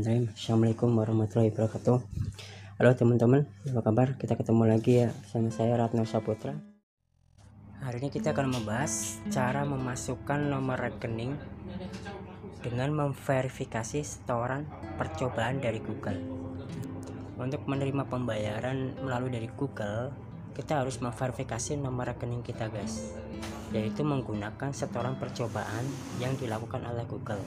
Bismillahirrahmanirrahim. Assalamualaikum warahmatullahi wabarakatuh. Halo teman-teman, apa kabar? Kita ketemu lagi ya sama saya Ratno Saputra. Hari ini kita akan membahas cara memasukkan nomor rekening dengan memverifikasi setoran percobaan dari Google. Untuk menerima pembayaran melalui dari Google, kita harus memverifikasi nomor rekening kita, guys, yaitu menggunakan setoran percobaan yang dilakukan oleh Google.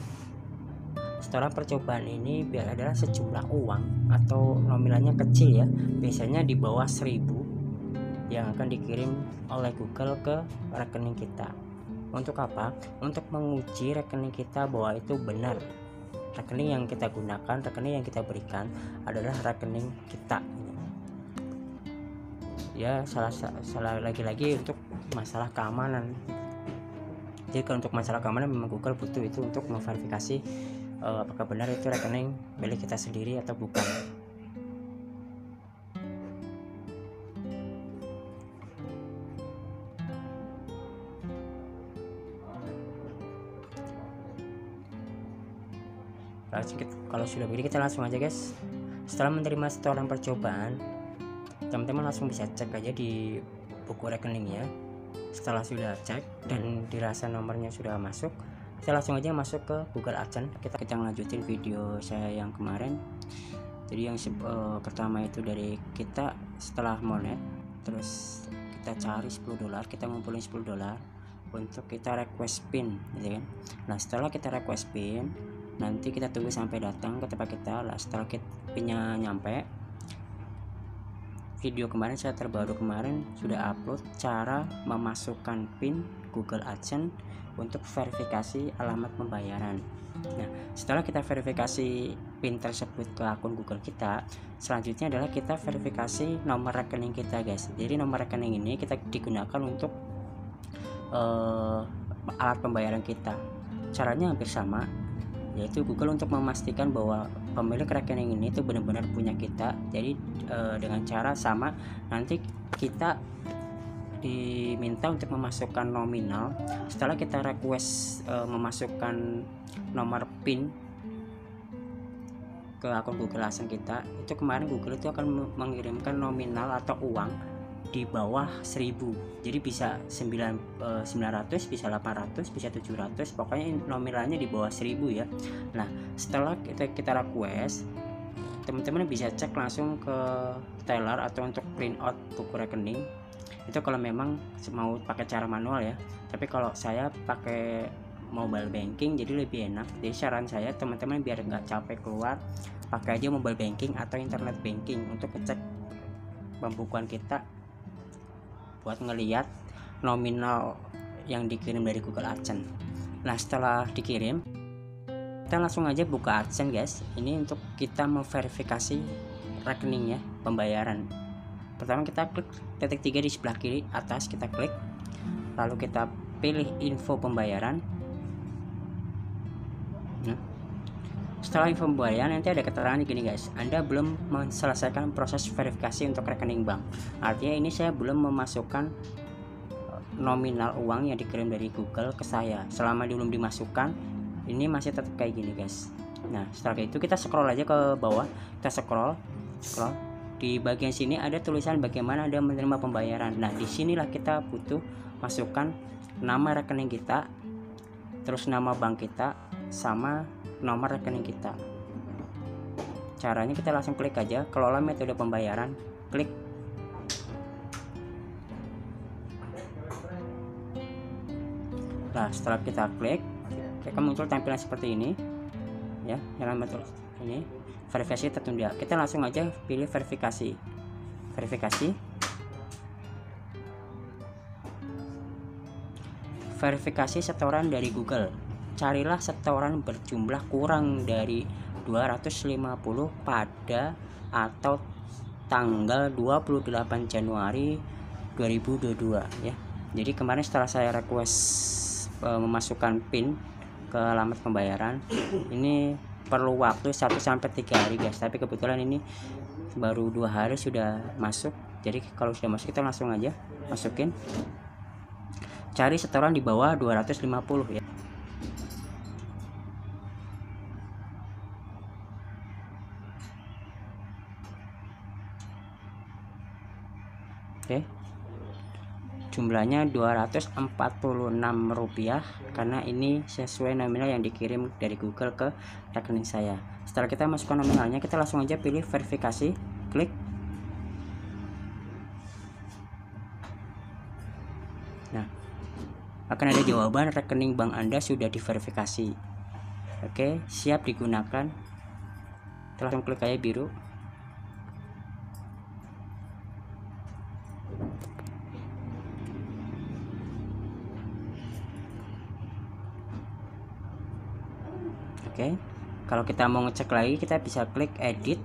Setoran percobaan ini adalah sejumlah uang atau nominalnya kecil ya, biasanya di bawah 1000, yang akan dikirim oleh Google ke rekening kita. Untuk apa? Untuk menguji rekening kita bahwa itu benar rekening yang kita gunakan, rekening yang kita berikan adalah rekening kita. Ya, salah lagi-lagi untuk masalah keamanan. Jadi kalau untuk masalah keamanan memang Google butuh itu untuk memverifikasi apakah benar itu rekening milik kita sendiri atau bukan. Kalau sudah begini kita langsung aja, guys. Setelah menerima setoran percobaan, teman-teman langsung bisa cek aja di buku rekeningnya. Setelah sudah cek dan dirasa nomornya sudah masuk, kita langsung aja masuk ke Google AdSense. Kita lanjutin video saya yang kemarin. Jadi yang pertama itu dari kita setelah monet, terus kita cari $10, kita ngumpulin $10 untuk kita request pin, gitu kan. Nah, setelah kita request pin, nanti kita tunggu sampai datang ke tempat kita. Lah, setelah pinnya nyampe, video kemarin saya terbaru kemarin sudah upload cara memasukkan pin Google AdSense untuk verifikasi alamat pembayaran. Nah, setelah kita verifikasi pin tersebut ke akun Google kita, selanjutnya adalah kita verifikasi nomor rekening kita, guys. Jadi nomor rekening ini kita digunakan untuk alat pembayaran kita. Caranya hampir sama, yaitu Google untuk memastikan bahwa pemilik rekening ini itu benar-benar punya kita. Jadi dengan cara sama, nanti kita diminta untuk memasukkan nominal. Setelah kita request memasukkan nomor PIN ke akun Google AdSense kita, itu kemarin Google itu akan mengirimkan nominal atau uang di bawah 1000. Jadi bisa 900, bisa 800, bisa 700, pokoknya nominalnya di bawah 1000 ya. Nah, setelah kita request, teman-teman bisa cek langsung ke teller atau untuk print out buku rekening. Itu kalau memang mau pakai cara manual ya. Tapi kalau saya pakai mobile banking jadi lebih enak. Jadi saran saya teman-teman biar nggak capek keluar, pakai aja mobile banking atau internet banking untuk ngecek pembukuan kita buat ngelihat nominal yang dikirim dari Google AdSense. Nah, setelah dikirim, kita langsung aja buka AdSense, guys. Ini untuk kita memverifikasi rekeningnya pembayaran. Pertama kita klik titik 3 di sebelah kiri atas, kita klik, lalu kita pilih info pembayaran. Nah, setelah info pembayaran nanti ada keterangan gini, guys, Anda belum menyelesaikan proses verifikasi untuk rekening bank. Artinya ini saya belum memasukkan nominal uang yang dikirim dari Google ke saya. Selama belum dimasukkan, ini masih tetap kayak gini, guys. Nah, setelah itu kita scroll aja ke bawah, kita scroll di bagian sini ada tulisan bagaimana Anda menerima pembayaran. Nah, disinilah kita butuh masukkan nama rekening kita, terus nama bank kita, sama nomor rekening kita. Caranya kita langsung klik aja kelola metode pembayaran, klik. Nah, setelah kita klik, akan muncul tampilan seperti ini ya, yang betul ini verifikasi tertunda. Kita langsung aja pilih verifikasi setoran dari Google. Carilah setoran berjumlah kurang dari 250 pada atau tanggal 28 Januari 2022 ya. Jadi kemarin setelah saya request memasukkan PIN ke alamat pembayaran, ini perlu waktu 1-3 hari, guys. Tapi kebetulan ini baru 2 hari sudah masuk. Jadi kalau sudah masuk kita langsung aja masukin. Cari setoran di bawah 250 ya. Oke, jumlahnya Rp246 karena ini sesuai nominal yang dikirim dari Google ke rekening saya. Setelah kita masukkan nominalnya, kita langsung aja pilih verifikasi, klik. Nah, akan ada jawaban rekening bank Anda sudah diverifikasi. Oke, siap digunakan. Kita langsung klik kayak biru. Oke, kalau kita mau ngecek lagi, kita bisa klik edit.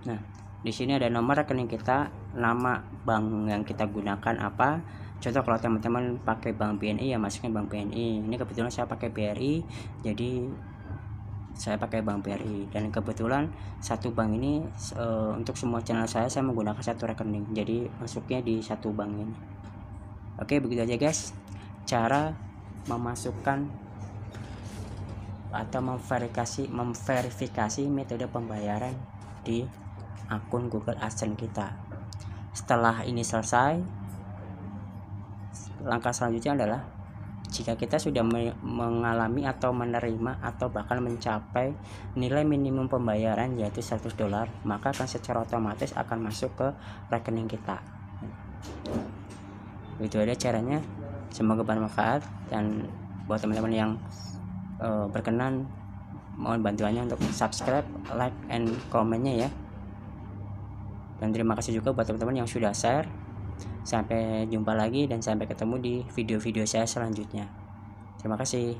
Nah, di sini ada nomor rekening kita, nama bank yang kita gunakan apa. Contoh kalau teman-teman pakai bank BNI ya masukin bank BNI. Ini kebetulan saya pakai BRI, jadi saya pakai bank BRI. Dan kebetulan satu bank ini untuk semua channel saya menggunakan satu rekening, jadi masuknya di satu bank ini. Oke, begitu aja guys, cara memasukkan atau memverifikasi metode pembayaran di akun Google AdSense kita. Setelah ini selesai, langkah selanjutnya adalah jika kita sudah mengalami atau menerima atau bahkan mencapai nilai minimum pembayaran yaitu $100, maka akan secara otomatis akan masuk ke rekening kita. Itu aja caranya. Semoga bermanfaat, dan buat teman-teman yang berkenan, mohon bantuannya untuk subscribe, like, and komennya ya. Dan terima kasih juga buat teman-teman yang sudah share. Sampai jumpa lagi dan sampai ketemu di video-video saya selanjutnya. Terima kasih.